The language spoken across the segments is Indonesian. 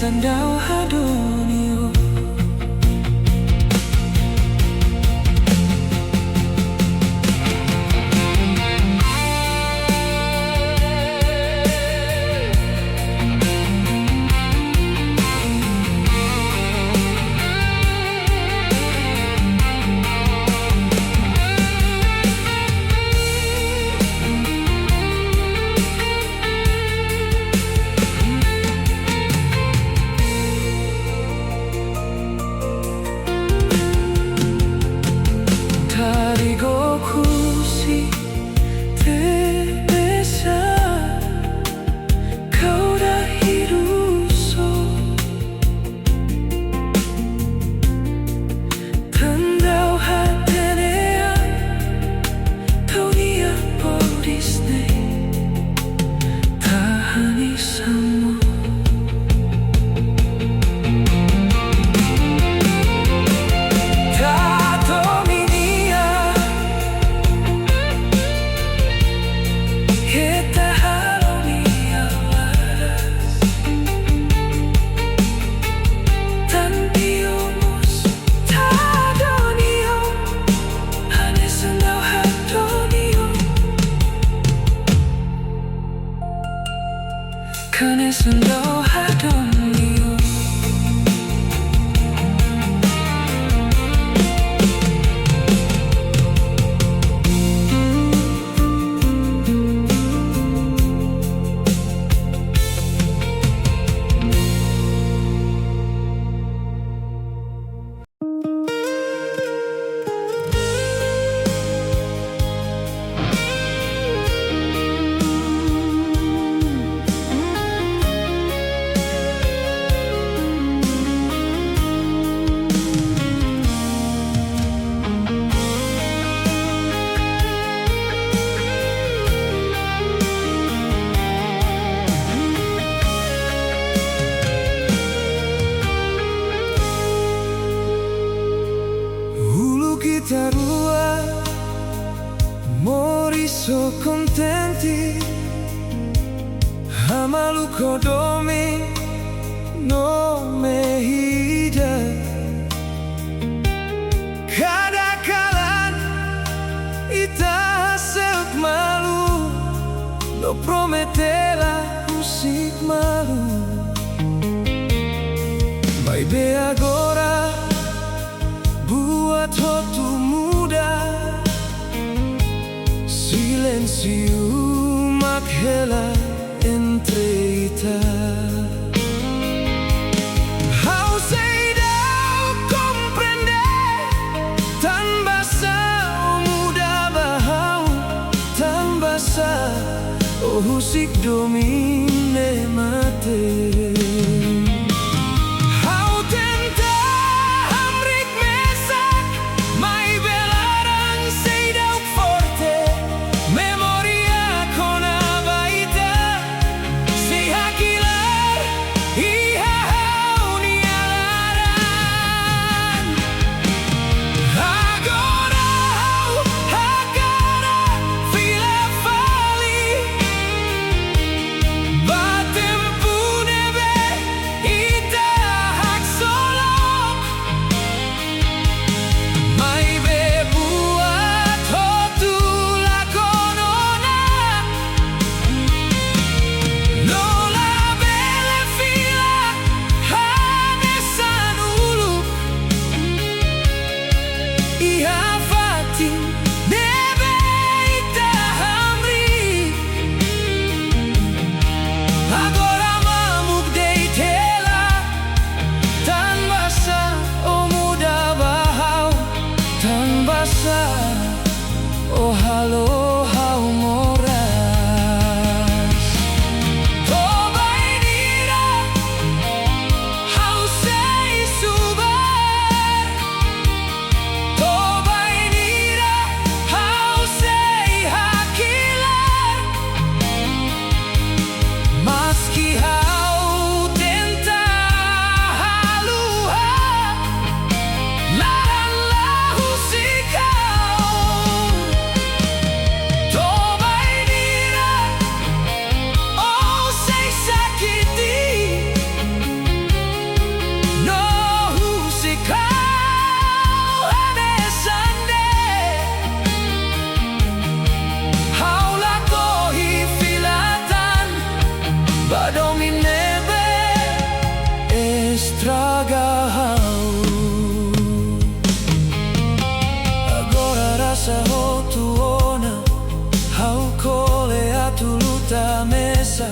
Sandau hadonio. contenti, amaluko domi no mehida. Kadang-kadang ita hasil malu, no prometela musik malu. Baby agora buat rotu muda, silêncio maghela entre ita. How say thou comprender tan basa o muda bahau, tan basa o husik domine mate. Oh halo hau moras, tobai dira, hau sei subar, tobai dira, hau sei hakilar, maski hau tenta halua, laran lahu sikau. Agora rasa ho tuona, hau cole atu luta mesa.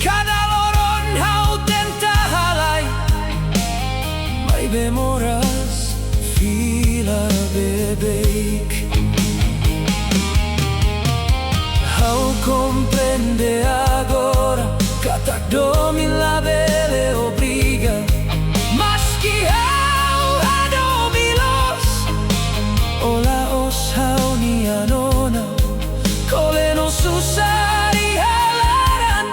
Cada loron hau tenta halai, mai bemoras fila bebeik. Hau comprende agora, katak domin la bele obriga. Maski hau adomilos, ola os hau ni anona, kole no susah di halaran,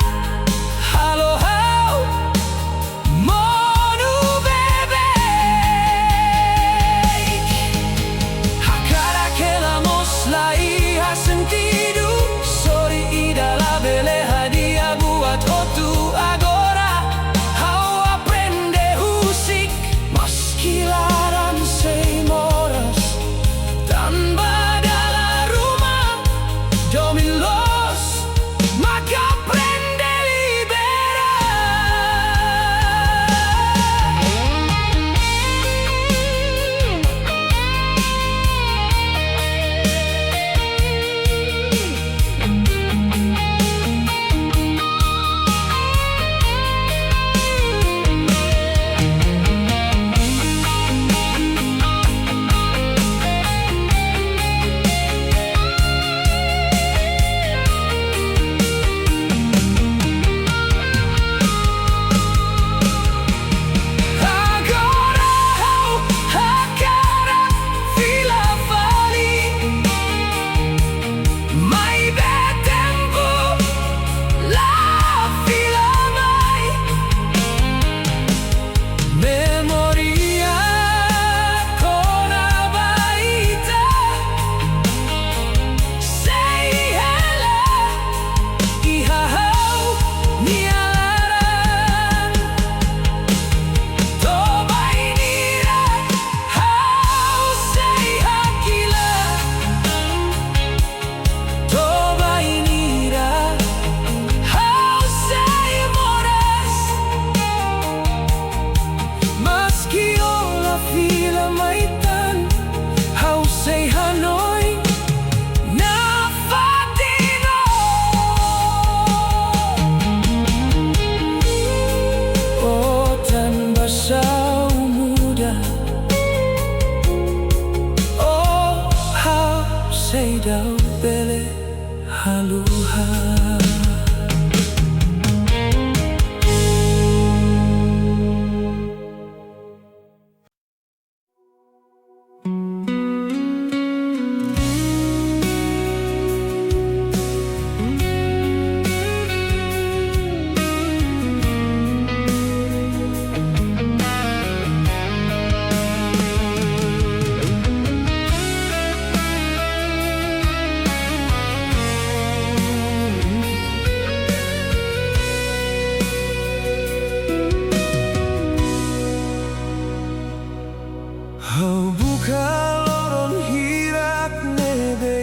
Hau buka loron hirak nebe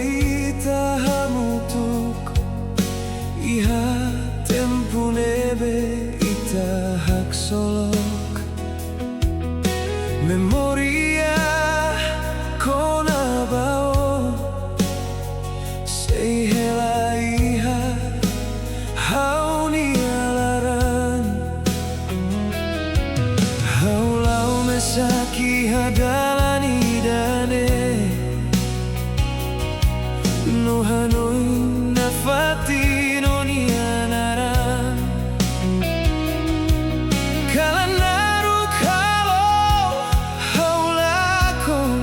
ita hamutuk iha tempu nebe ita hak solok memoria kona bao sei hela iha hau ni alaran hau lau mesaki hadalani dane no hanoi nafatino ni anaran kala naru kalo haulakon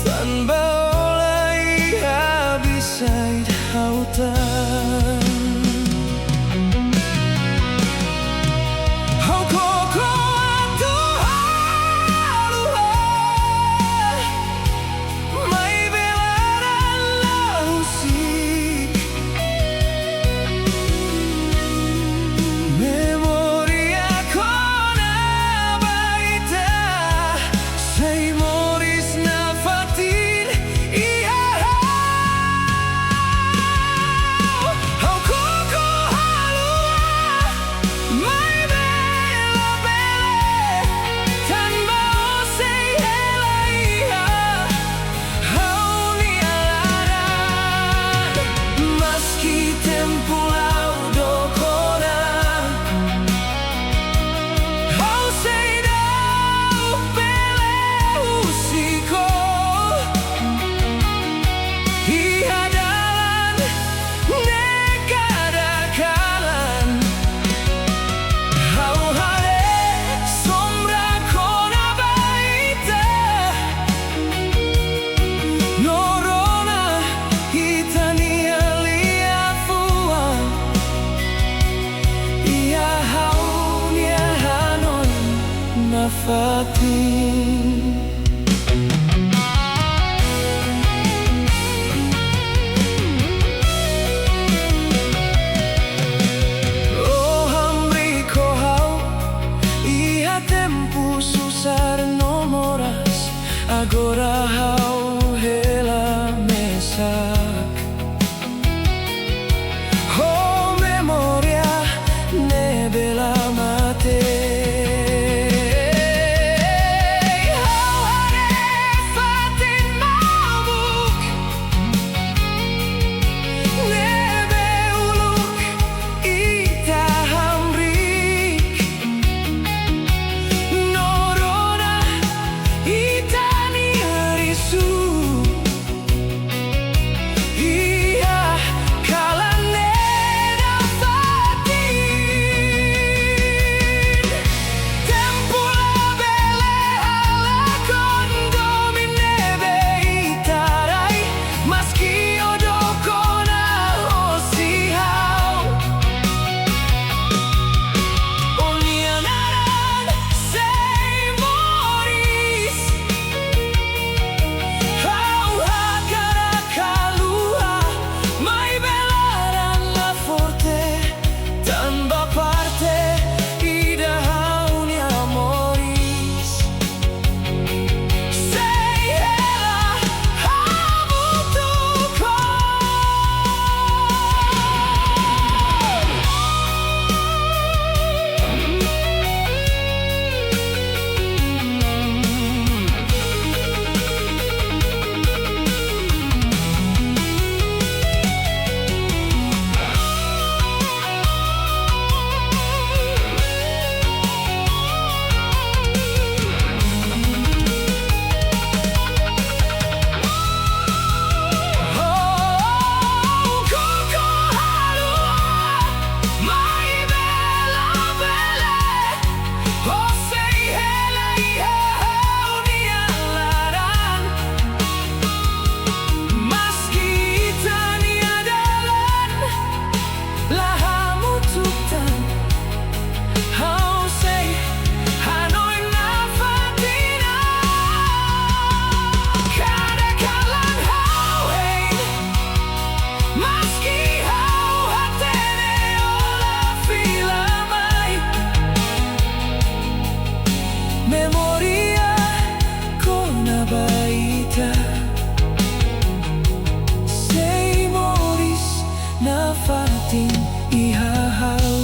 tanpa olai habisait hautan Oh hamri kohau iha tempu susar nomoras agora hau hela mesak oh memoria nebela mate Maski hau hatene ola filamai memoria kona baita sei moris na fatin ihahau.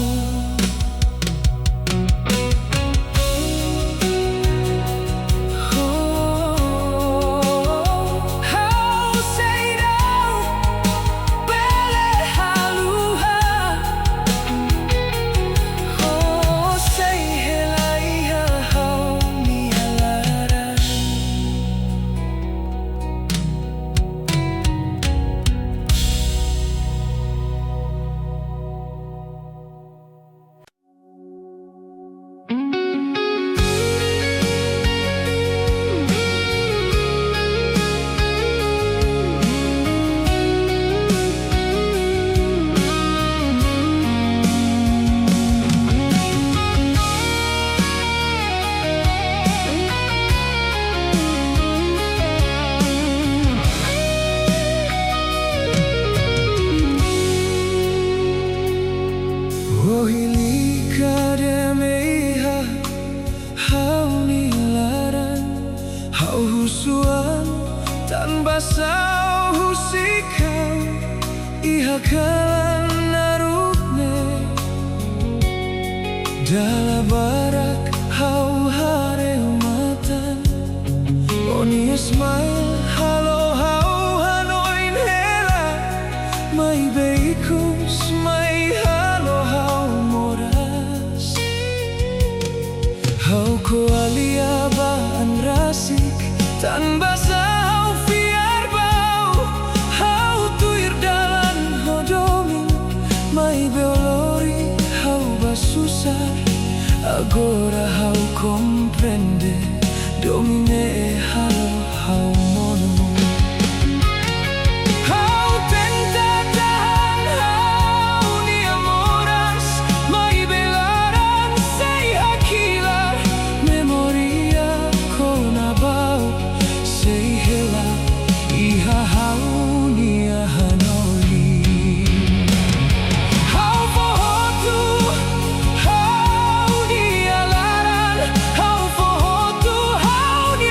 Basau husikau iha kalan narukne dala barak hau hare matan oni smile halo hau hanoin hela mai beikus mai halo hau moras hau ko alia baan rasik tan basau agora hau comprende domine halo hau mono hau tenta tahan hau ni amoras mai belaran sei akilar memoria kona bau sei hela iha hau ni ahanoli hau fohotu hau ni alaran hau fohotu hau ni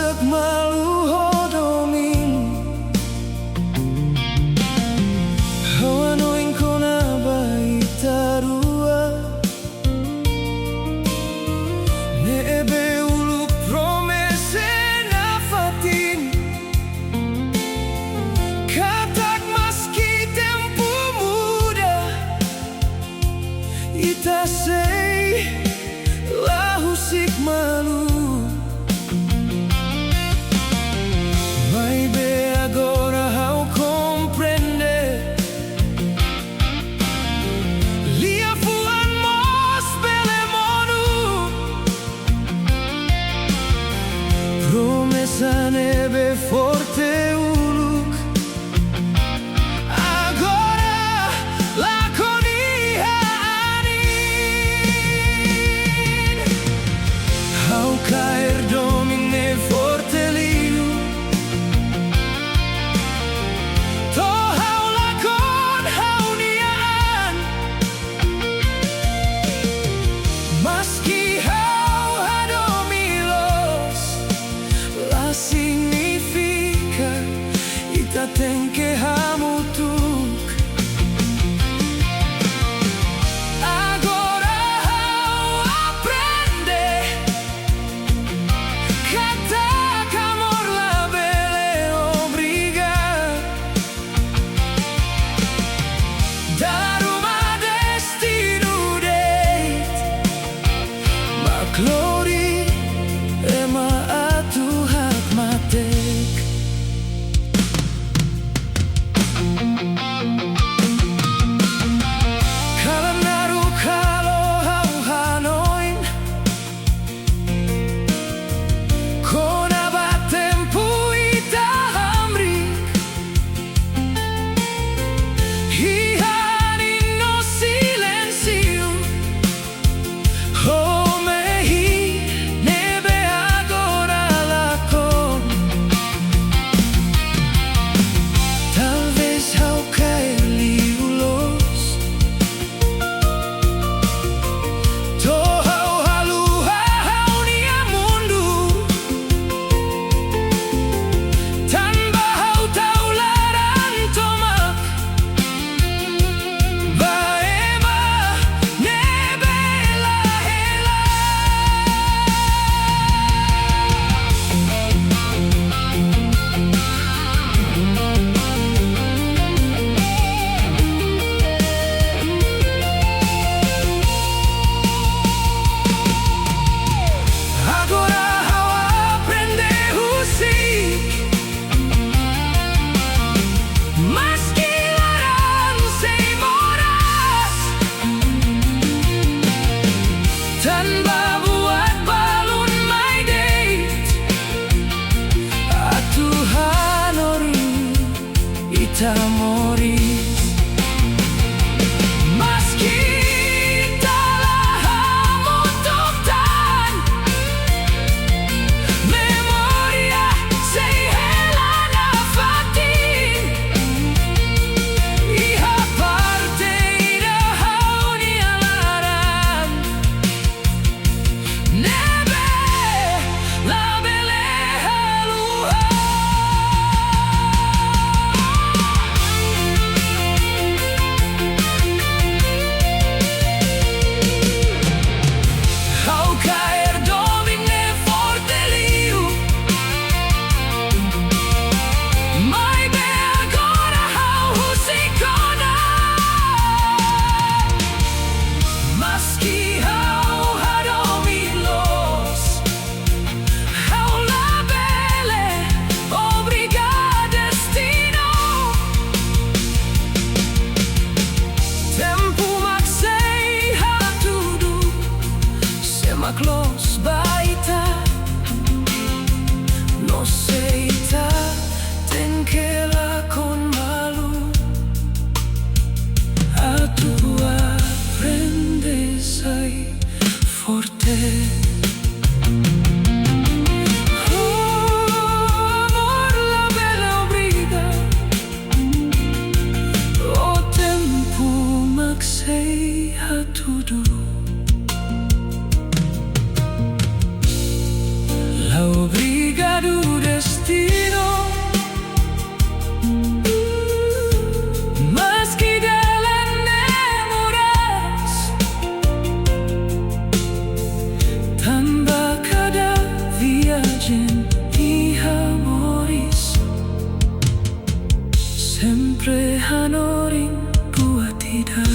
sak malu hodomin Hawanoin ko na ba itarua Neebe uluk promese na fatin Katak maski tempo muda Ita sei lahusik malu Agora ao compreender Lia fuan mos belemonu Promessa nebe forte uluk Agora laconia anin Ao cair domine forte liu Tem que hamutuk Agora ao aprender Katak amor la bele obrigar Dar uma destino date Ma glori ema atu hak matek Moris Maski telah hamutuktan Memoria sehelana fatin Iha parte ida haunia laran Nebe la bele haluha Close baita no seita ten que la con malu a tu aprendes ai forte amor la bella obriga o tempo maxei a tudo La obriga madu destino. Meski dalam memoras tanpa kada viajen di amores, sempre hanoring buat tidak.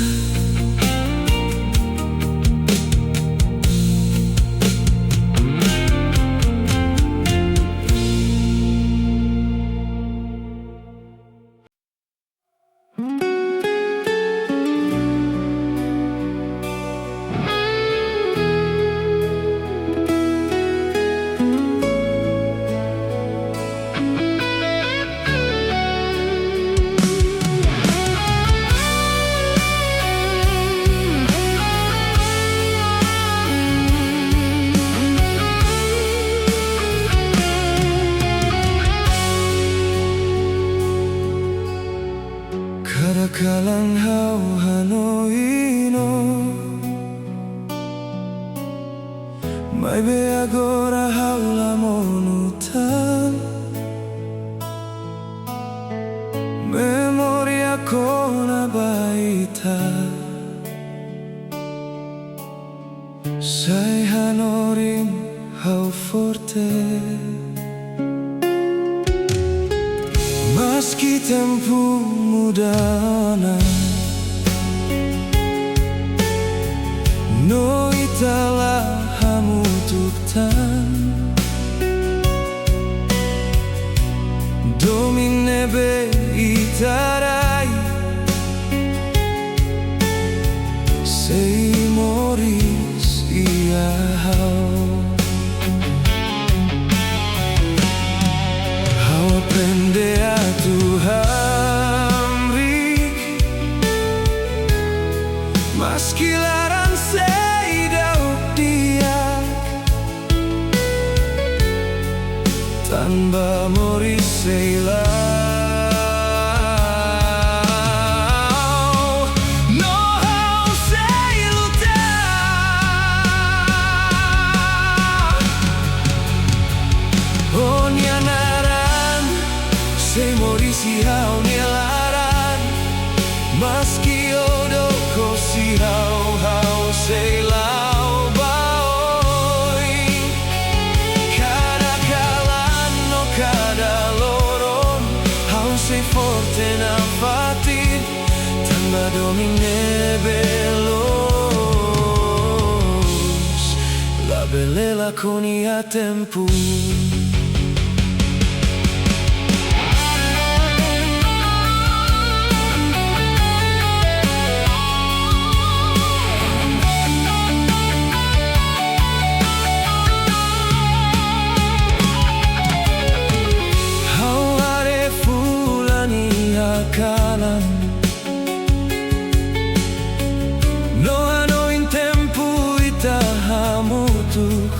Kadang hau hanoino, mai be agora hau la monutan, memoria con abaita, sai hanorim hau forte. Meski tempo mudana, no itala hamutuktan, domine be itarai, sei moris ia hau. Hau aprende a Tuhan meski larang sei dauk dia tanpa moris sei lau. No hau sei luta, oh nianaran sei moris hau nilaran, meski si hau sei lau baoi, kada kalan no kada loron, hau sei forte na fatin, tanpa domine belos, la belela con ia tempo. Kalan no ano in tempo ita hamutuk,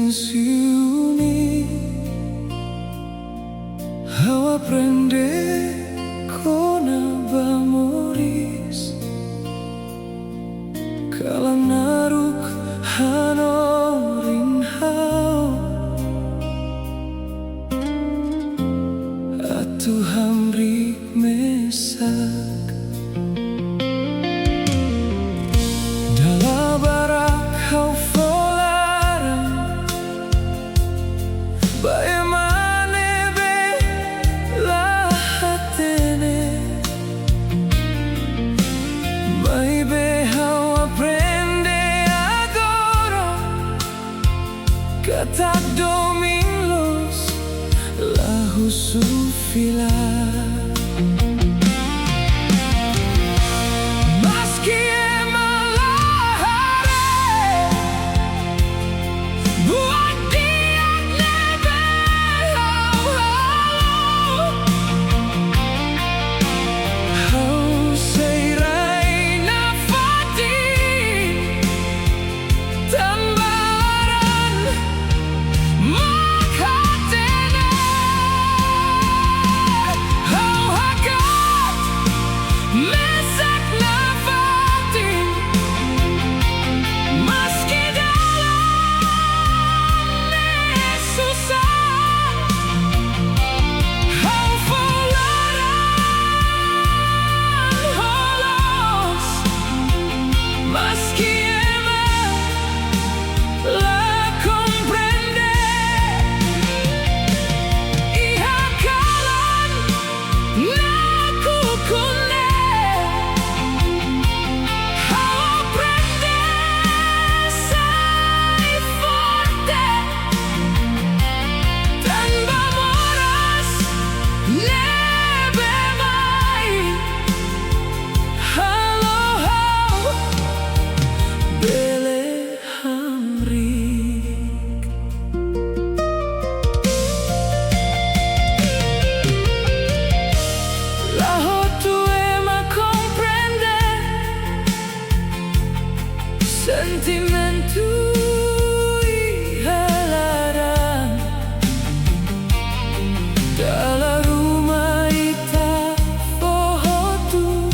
pensiuni, how aprende con abamoris, kalang naruk hanorin hao, atu hamrik mesak dalam barak kau folarang, bagaimana bela hatene, mai behau aprende agora, katak domingos lahu sufila. Sentimentu ihalara dalam rumah ita fohotu,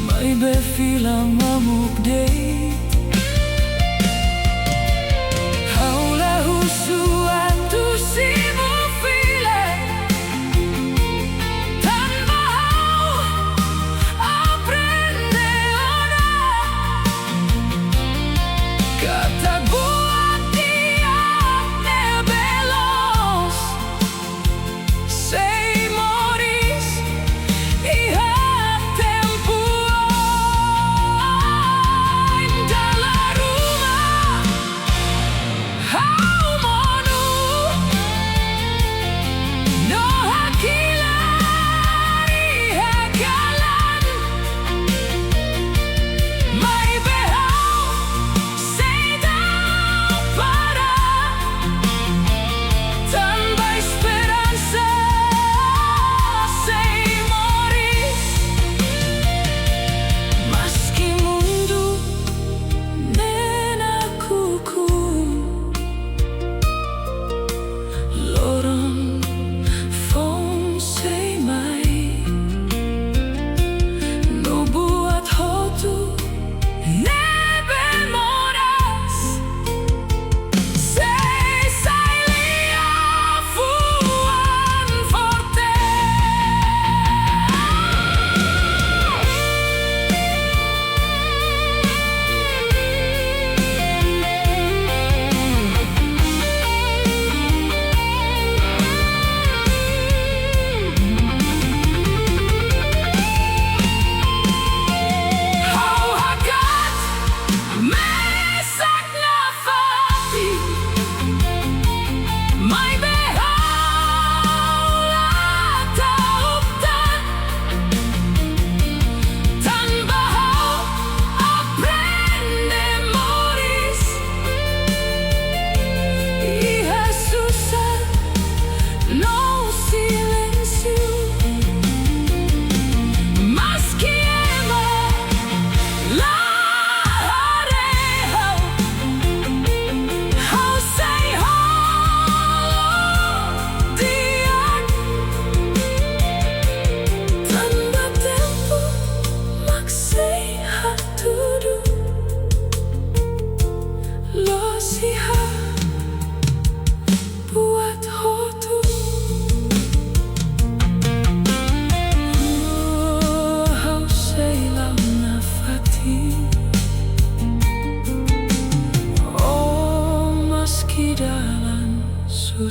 mai befila mamuk date, haulahu suatu sibu file, tanpa hau aprende ona, kata buat dia nebelos, sei moris iha tempo dalam rumah, hau mono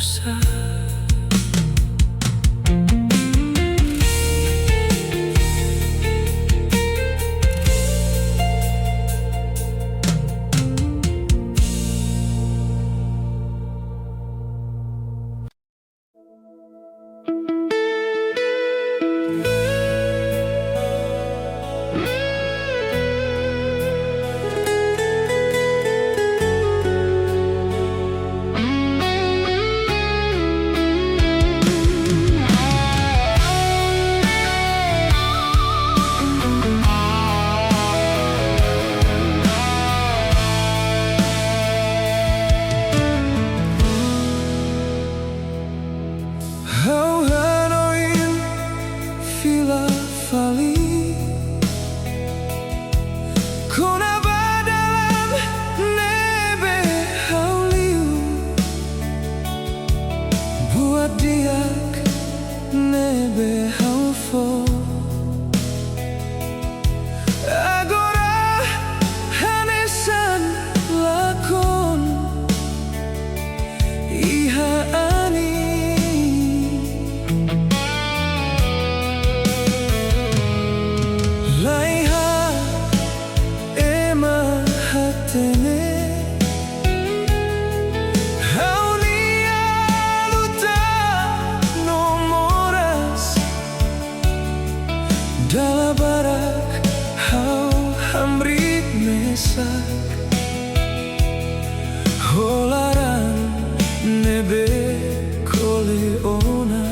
susah. Dala barak hau hamrit mesak holaran nebe koleona.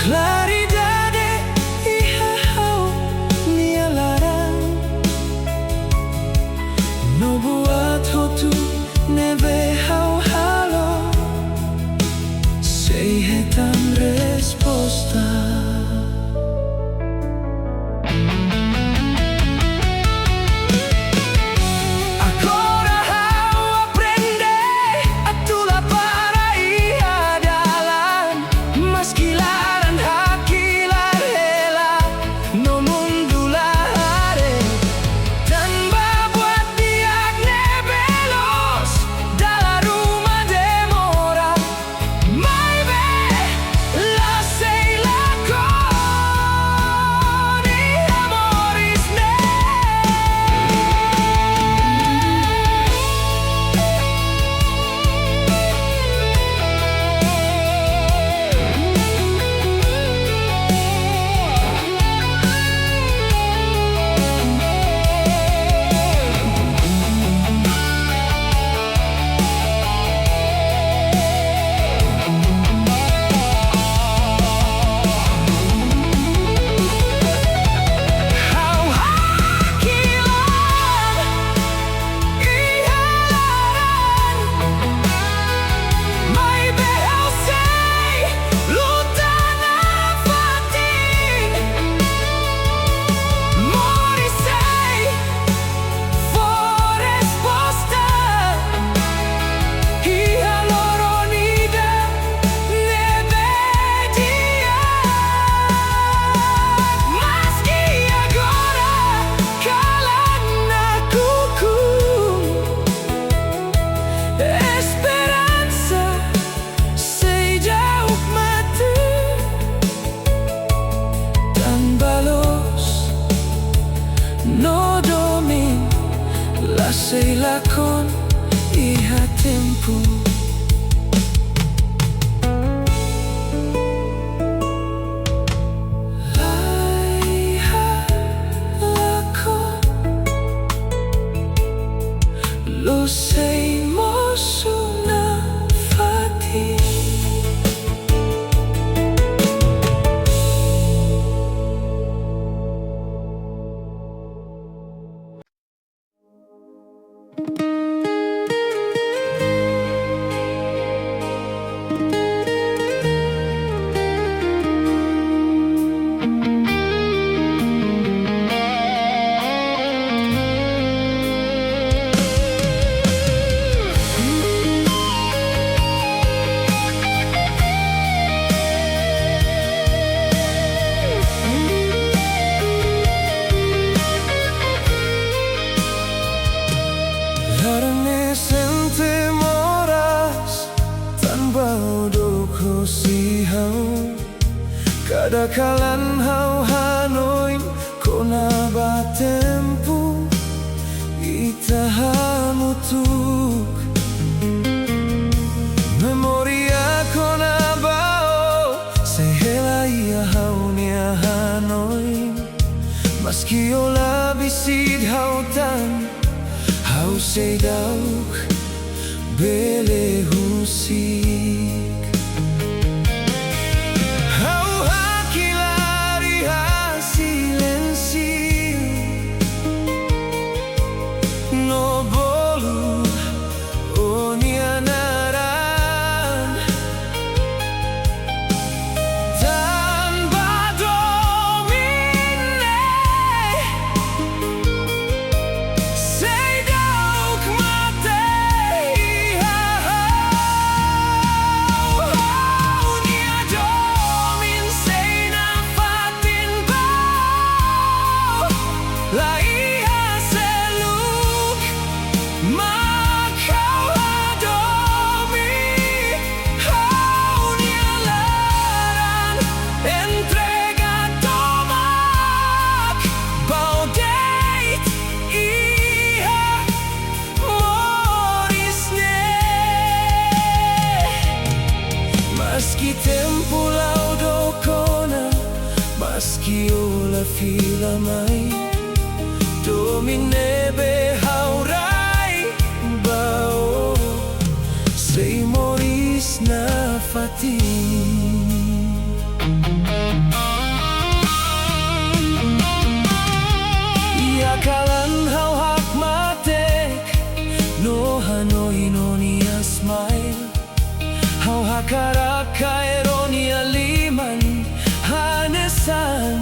Claridade e sei lakon iha tempo. Iha lakon lo sei mosu na fati. Larne sentemoras tanpa doko si hau kadakalan hau hanoin kona batempu itahamutuk memoria kona bao sehela ia hau nia hanoin maski ola bisid hautan hau sei dauk bele husik hau hakilari ha silencio no bolu onianaran tanpa domine sei dauk mate iha nia domin sei na fatin bau la iha seluk makau adomi hau nia laran entrega tomak bau date iha morisne maski tempo laudo kona maski ola fila mai domine be haurai bao sei moris na fati. Ia kalan hau hak matek no hanoi no nia smile hau hakaraka eronia liman hanesan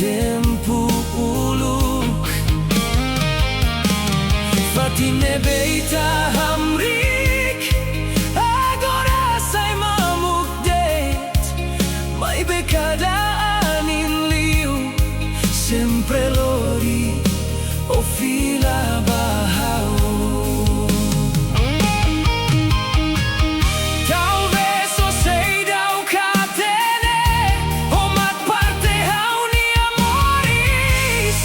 tempu uluk fatine beita hamrik agora sai mamuk det mai bekadaan in liu sempre lori o fila bahau. Talvez o sei dau catene o mat parte hau nia moris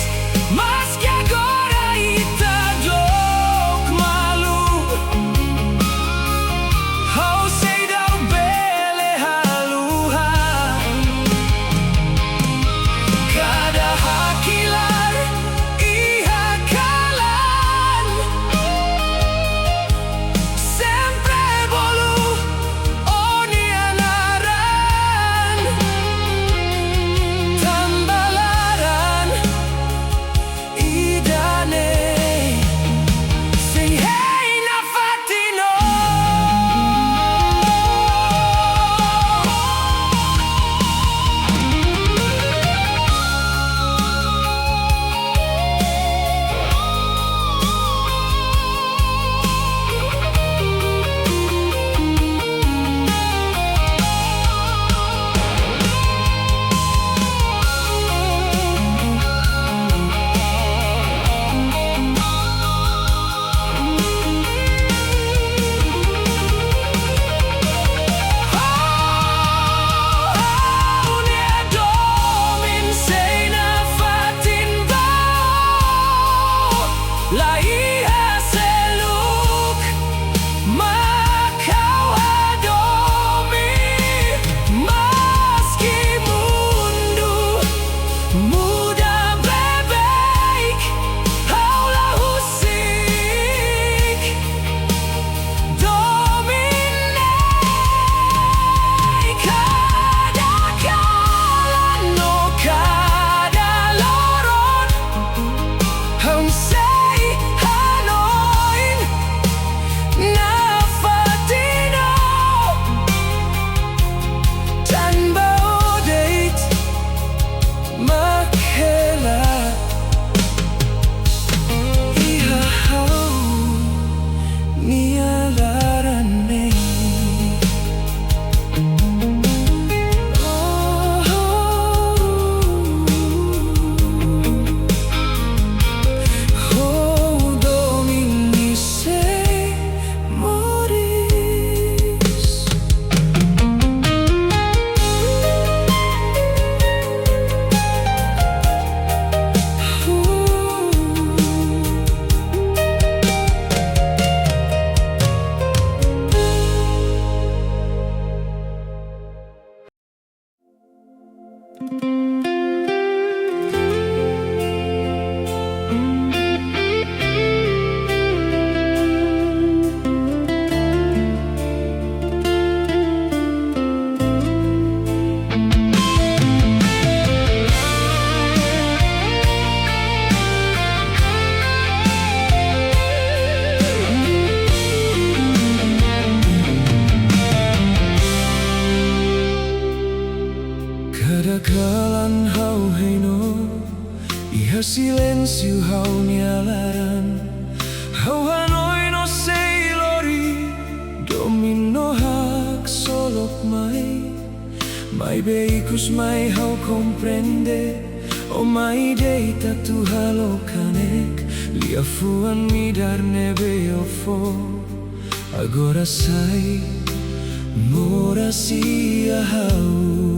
mas que agora ita dok malu Iha silensio hau nialaran Hau hanoi no sei lori Domino hak solok mai beicus mai hau comprende O mai deita tu halokanek Lia fuan midar nebe ofo Agora sai mora sia hau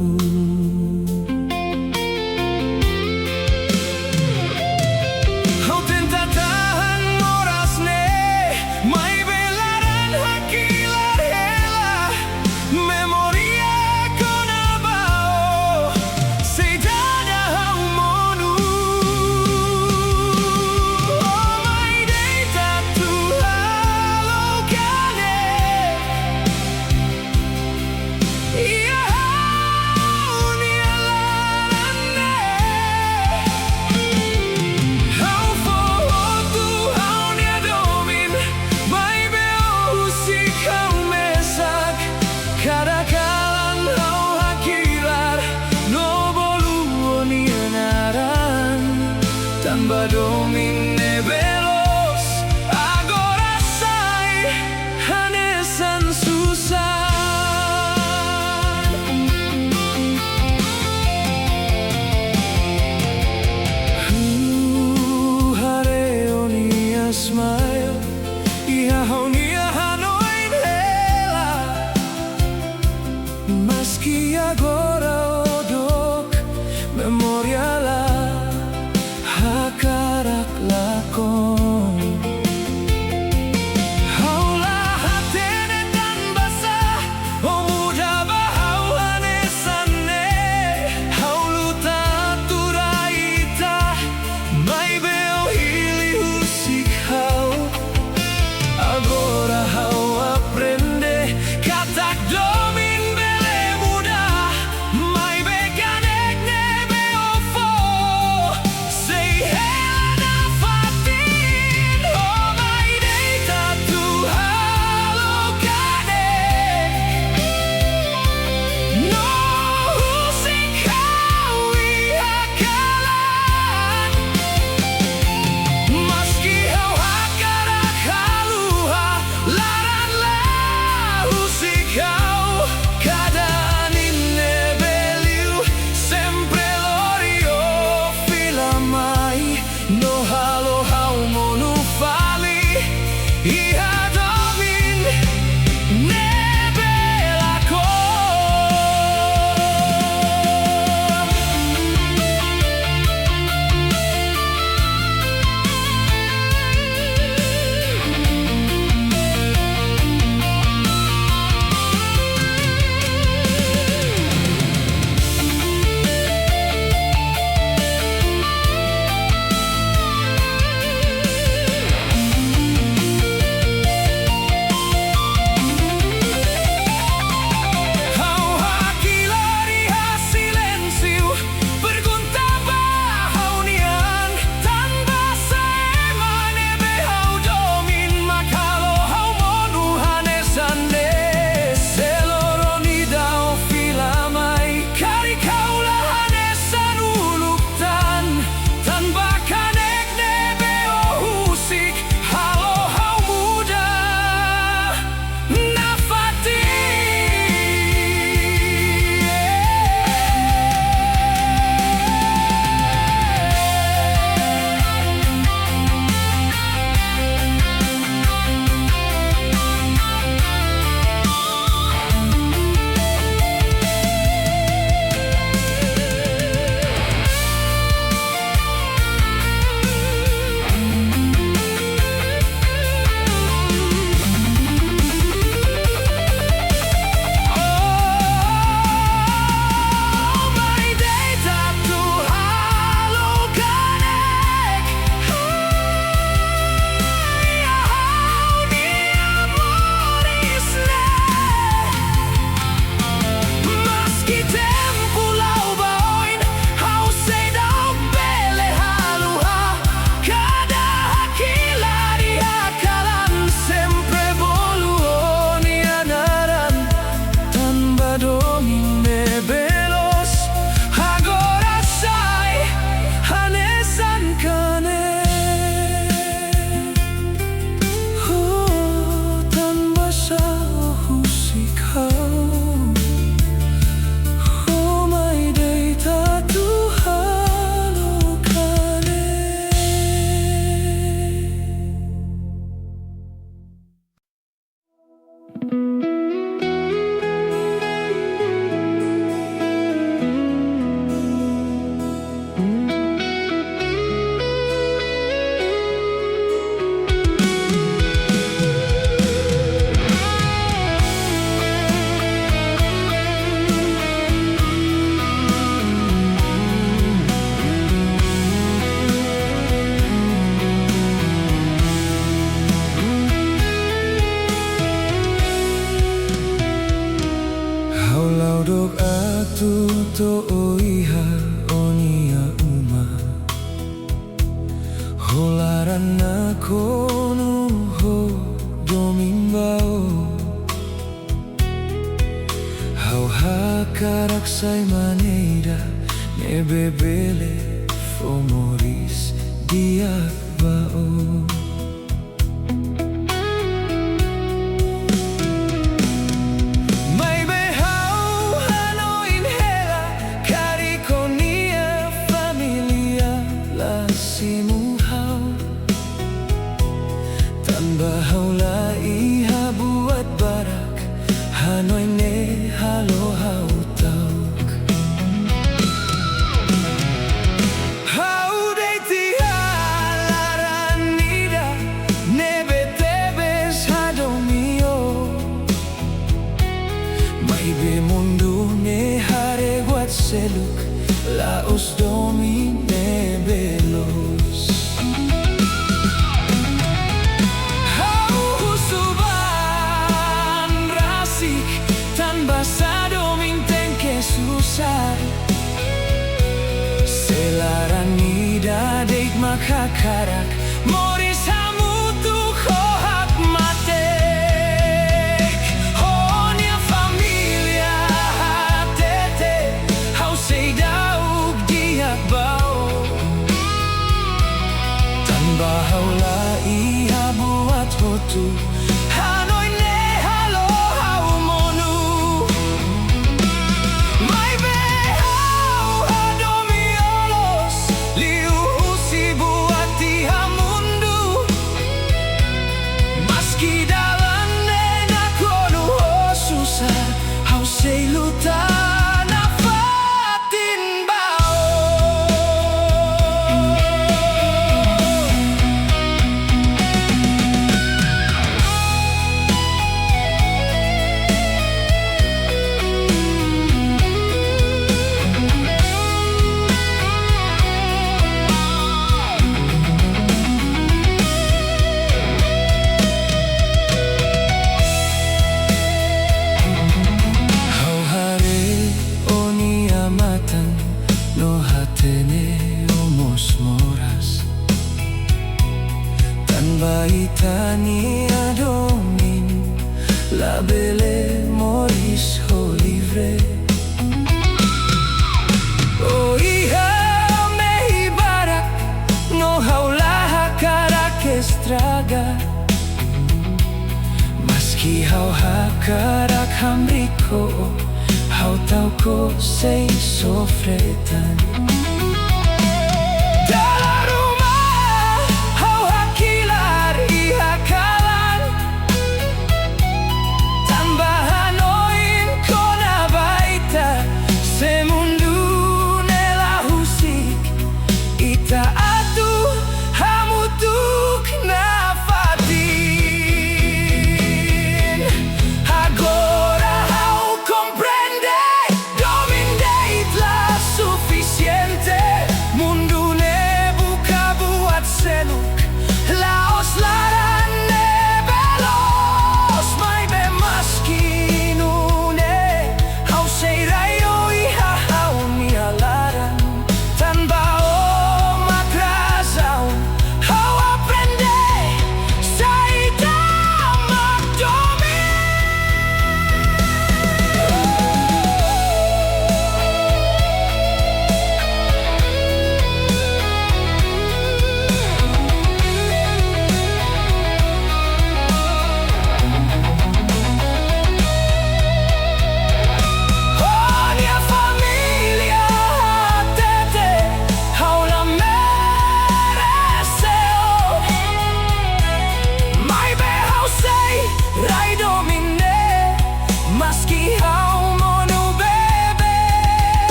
Domine veloz Agora sai Hanesan susah Hareo ni asmayo Iha honia hanoin hela Maski agora odok Memoriala Hakarak la Fomoris diak bao. May behau hanoin hela karikonia familia lasimuhau. Tanbahau la iha buat barak hanoi ne halo hau tauk. Hau deiti halaranida nebe tebes hadomio. Mai be mundu ne hare guat seluk laos domi ne belos. Hau husuban rasik tan basado minten que susah. Selaranida deit makakarak moris hamutu kohak matek. Honia familia hatete hau seidauk diak bau. Tanbahau la iha buat hotu hanoi ne halo hau monu. Mai behau hadomiolos liu husi buat tiha mundu. Maski dalam nena kono susah hau sei luta nafatin bau. Hau hare oni amatan no hatene omos moras. Tanpa itani adomin la bele moris ho livre. Oh iha mehi barak no haulaha karak estraga. Maski hau hakarak hamriko hau tau ko sei sofretan. Dalam rumah hau hakilar iha kalan. Tambahanoin kona baita semundu nela husik. Ita atu hamutuk nafatin. Agora hau comprende domindeit la suficiente.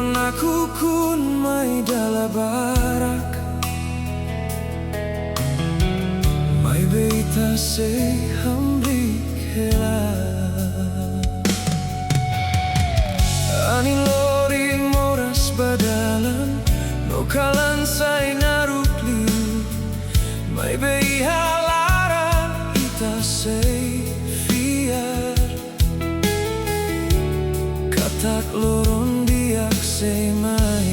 loron aku kun mai dala barak mai beita se hambrik hela ani loring moras badalan no kalan sai naruk liu mai bei halara ita sei fiar katak loron diak sei mai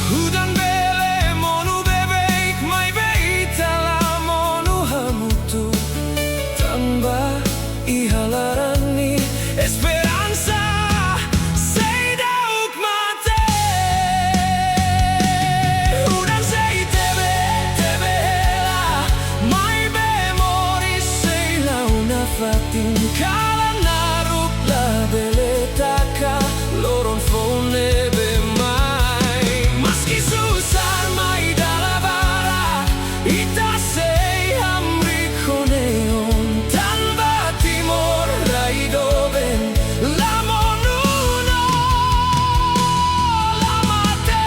hudan bele monu bebeik mai bei tala monu hamutu tamba ihalarani esperanza sei dauk mate hudan sei tebe hela mai memoris sei launa fatin kala naruk la beletaka loron fone be mai maski susar mai dalabara ita sei hamri koneon tanba timor raidoben la monuno la mate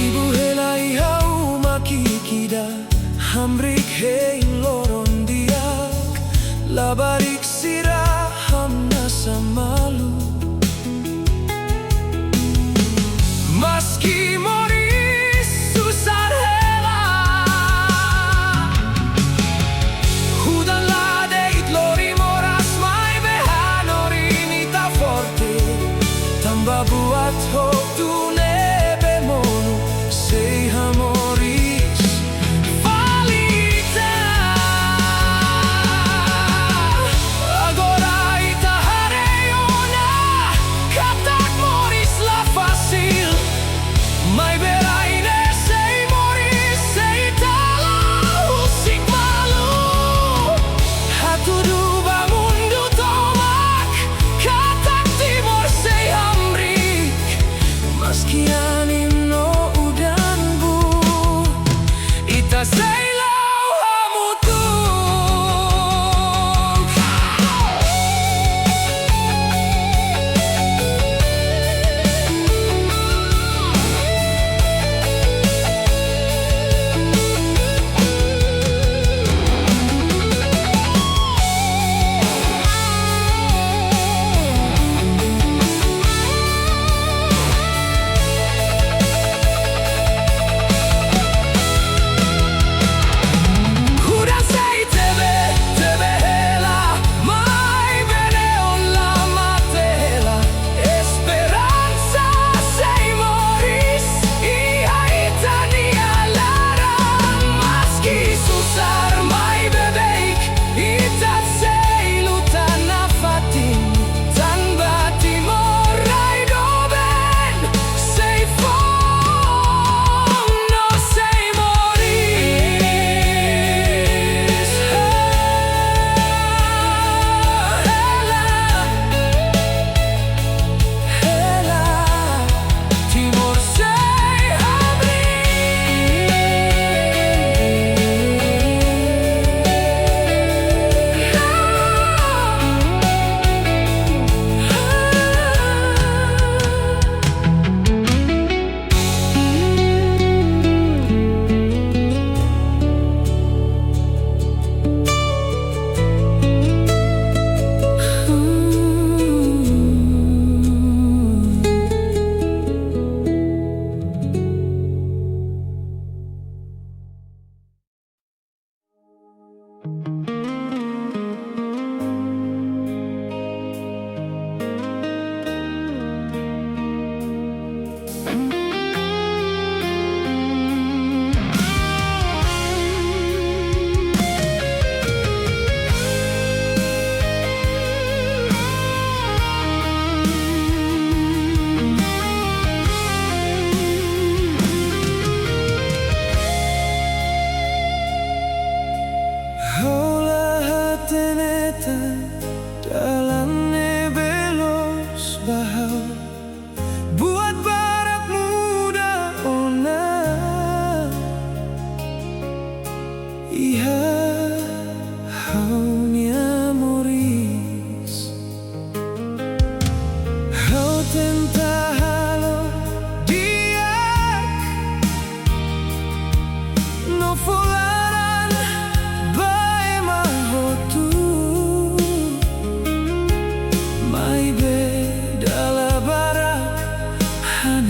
Ibu hela ihau makikida hamrik hei loron diak labarik sira hamna samalu maski moris susar hela hudan ladeit lori moras mai behanori nita forte tamba buat hop tu nebe monu sei hamoris valita agora ita hareona katak moris la facil mai beraine sei moris sei tala usik malu hatudu bamundu tomak katak timor sei hamrik maski anim no udan bu ita sei lau hamutu hudan sei tebe hela mai beneon la matela esperanza sei moris ia itani alara maski susar mai bebeik itat sei lutana fatin tanba timor raidoben sei fon no sei moris hela timor sei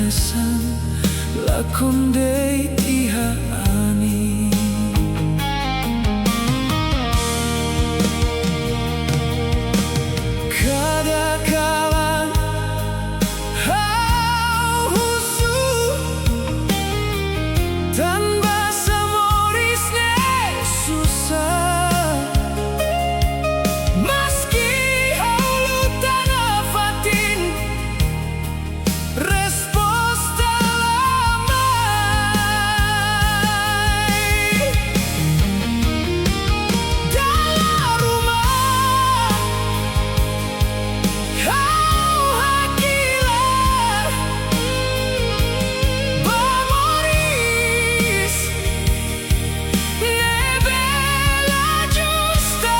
kesan lakon dei iha ani. Kadang-kadang husu tanpa samorisne susah. Meski haulu tanah fatin resposta lamai. Dalam rumah kau hakilah Bamoris nebela justa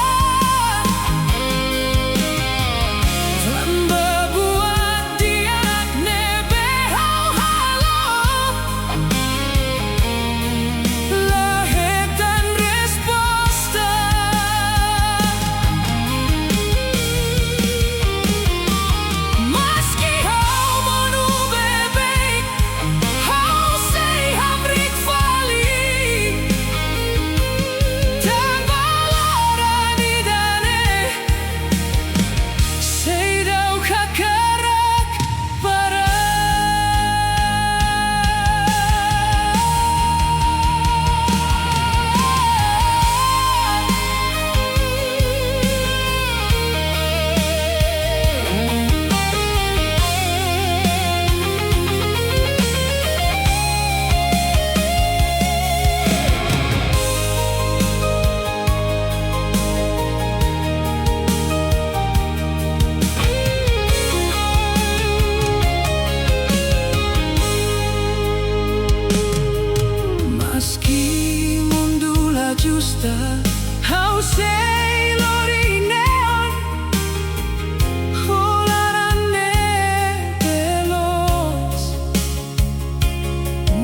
tanpa buat dia nebe hau halo lahetan resposta. Meski hau monu bebek hau sei hamrik fali tanpa larani dane sei dau kakarak para. Meski mundo la justa hau sei lori neon holarane veloz.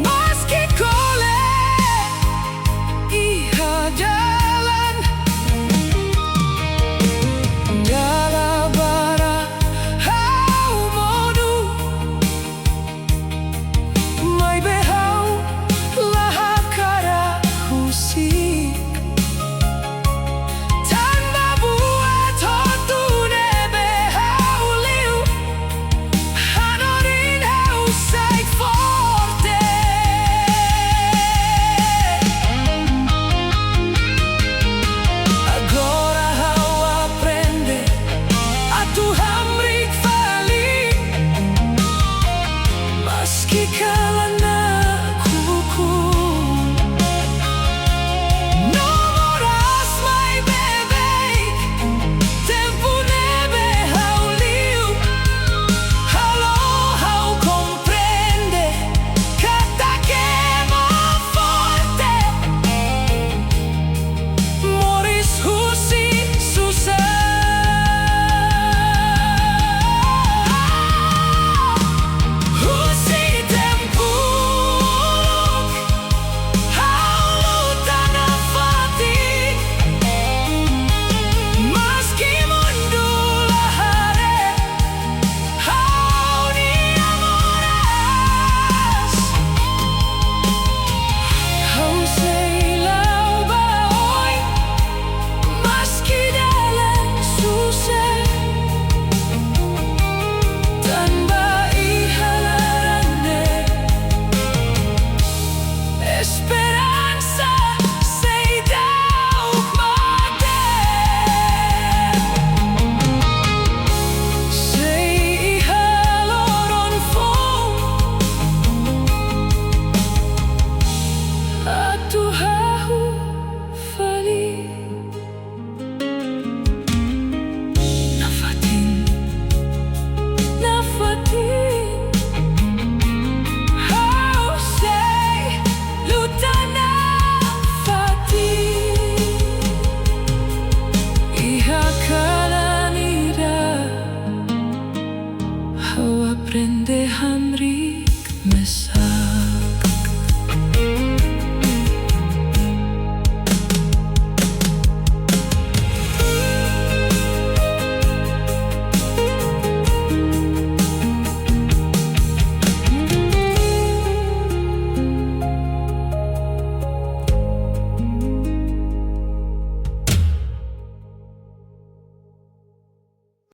Meski kole iha jalan dalam bara hau modu mai behau lahakara husik tanpa buat hotu nebe hau liu hanorin hau sei forte. Agora hau aprende a tu hamrik fali meski kalah